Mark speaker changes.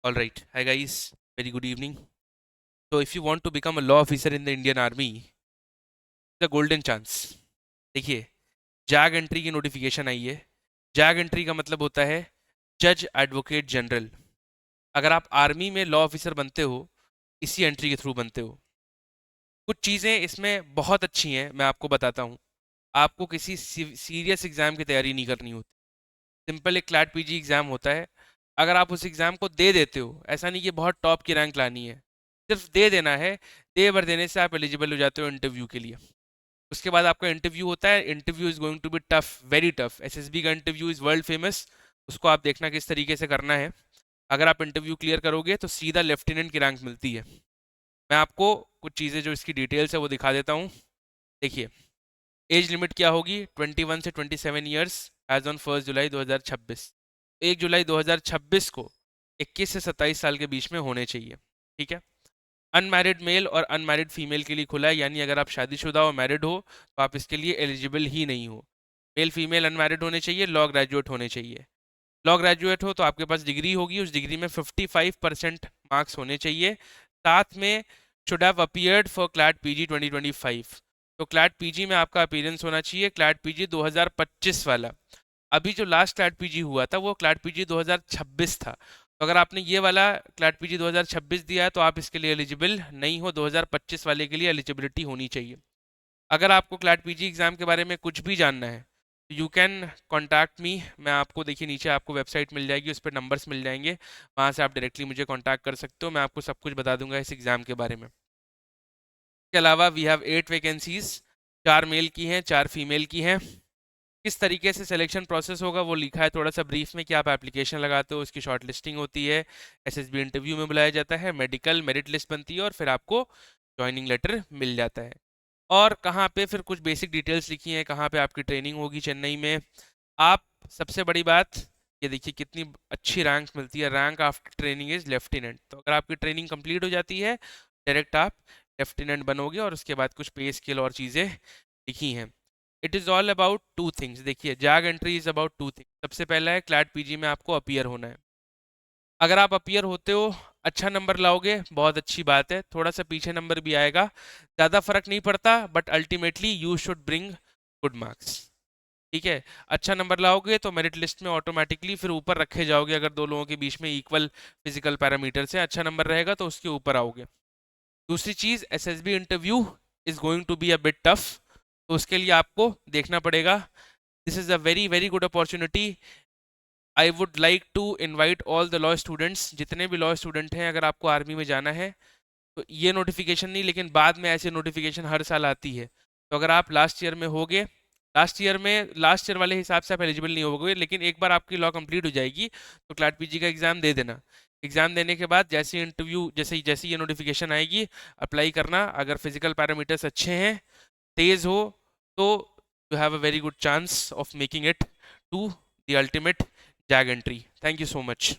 Speaker 1: All right. Hi guys. Very good evening. So if you want to become a law officer in the Indian Army, the golden chance. देखिए, JAG entry की notification आई है. Zag entry का मतलब होता है जज advocate general. अगर आप आर्मी में लॉ ऑफिसर बनते हो, इसी एंट्री के थ्रू बनते हो. कुछ चीज़ें इसमें बहुत अच्छी हैं, मैं आपको बताता हूँ. आपको किसी सीरियस एग्जाम की तैयारी नहीं करनी होती. सिंपल एक क्लैट पीजी एग्जाम होता है. अगर आप उस एग्जाम को दे देते हो, ऐसा नहीं कि बहुत टॉप की रैंक लानी है, सिर्फ दे देना है. दे भर देने से आप एलिजिबल हो जाते हो इंटरव्यू के लिए. उसके बाद आपका इंटरव्यू होता है. Interview is going to be tough, very tough. SSB का इंटरव्यू इज वर्ल्ड फेमस. उसको आप देखना किस तरीके से करना है. अगर आप इंटरव्यू क्लियर करोगे तो सीधा लेफ्टिनेंट की रैंक मिलती है. मैं आपको कुछ चीज़ें जो इसकी डिटेल्स है वो दिखा देता हूँ. देखिए, एज लिमिट क्या होगी? 21 से 27 ईयर्स एज ऑन 1 जुलाई 2026. 1 जुलाई 2026 को 21 से 27 साल के बीच में होने चाहिए. ठीक है. अनमैरिड मेल और अनमैरिड फीमेल के लिए खुला है, यानी अगर आप शादीशुदा और मैरिड हो तो आप इसके लिए एलिजिबल ही नहीं हो. मेल फीमेल अनमैरिड होने चाहिए, लॉ ग्रेजुएट होने चाहिए. लॉ ग्रेजुएट हो तो आपके पास डिग्री होगी, उस डिग्री में 55% मार्क्स होने चाहिए. साथ में should have appeared for CLAT PG 2025. तो क्लैट पीजी में आपका अपीयरेंस होना चाहिए, क्लैट पीजी 2025 वाला. अभी जो लास्ट क्लैट पीजी हुआ था वो क्लैट पीजी 2026 था. तो अगर आपने ये वाला क्लैट पीजी 2026 दिया है तो आप इसके लिए एलिजिबल नहीं हो. 2025 वाले के लिए एलिजिबिलिटी होनी चाहिए. अगर आपको क्लैट पीजी एग्जाम के बारे में कुछ भी जानना है, यू कैन कॉन्टैक्ट मी. मैं आपको, देखिए नीचे आपको वेबसाइट मिल जाएगी, उस पर नंबर्स मिल जाएंगे, वहाँ से आप डायरेक्टली मुझे कॉन्टैक्ट कर सकते हो. मैं आपको सब कुछ बता दूंगा इस एग्ज़ाम के बारे में. इसके अलावा वी हैव 8 वैकेंसीज. 4 मेल की हैं, 4 फीमेल की हैं. किस तरीके से सिलेक्शन प्रोसेस होगा वो लिखा है थोड़ा सा ब्रीफ में, कि आप एप्लीकेशन लगाते हो, उसकी शॉर्ट लिस्टिंग होती है, एसएसबी इंटरव्यू में बुलाया जाता है, मेडिकल मेरिट लिस्ट बनती है और फिर आपको ज्वाइनिंग लेटर मिल जाता है. और कहाँ पे फिर कुछ बेसिक डिटेल्स लिखी हैं, कहाँ पे आपकी ट्रेनिंग होगी चेन्नई में. आप, सबसे बड़ी बात ये देखिए कितनी अच्छी रैंक मिलती है. Rank after training is lieutenant. तो अगर आपकी ट्रेनिंग कंप्लीट हो जाती है, डायरेक्ट आप लेफ्टिनेंट बनोगे. और उसके बाद कुछ पे स्केल और चीज़ें लिखी हैं. It is all about two things. देखिए, JAG entry is about two things. सबसे पहला है क्लैट पीजी में आपको अपीयर होना है. अगर आप अपीयर होते हो, अच्छा नंबर लाओगे, बहुत अच्छी बात है. थोड़ा सा पीछे नंबर भी आएगा, ज़्यादा फर्क नहीं पड़ता, but ultimately you should bring good marks. ठीक है. अच्छा नंबर लाओगे तो मेरिट लिस्ट में ऑटोमेटिकली फिर ऊपर रखे जाओगे. अगर दो लोगों के बीच में इक्वल फिजिकल पैरामीटर से अच्छा नंबर रहेगा तो उसके ऊपर आओगे. दूसरी चीज, SSB interview is going to be a bit tough. तो उसके लिए आपको देखना पड़ेगा. This is a very very good opportunity. I would like to invite all the law students. जितने भी लॉ स्टूडेंट हैं, अगर आपको आर्मी में जाना है तो ये नोटिफिकेशन नहीं, लेकिन बाद में ऐसे नोटिफिकेशन हर साल आती है. तो अगर आप लास्ट ईयर में होगे, लास्ट ईयर वाले हिसाब से आप एलिजिबल नहीं होगे, लेकिन एक बार आपकी लॉ कंप्लीट हो जाएगी तो क्लैट पीजी का एग्जाम दे देना. एग्जाम देने के बाद जैसे इंटरव्यू, जैसे जैसे ये नोटिफिकेशन आएगी, अप्लाई करना. अगर फिजिकल पैरामीटर्स अच्छे हैं, तेज हो, तो you have a very good chance of making it to the ultimate JAG entry. Thank you so much.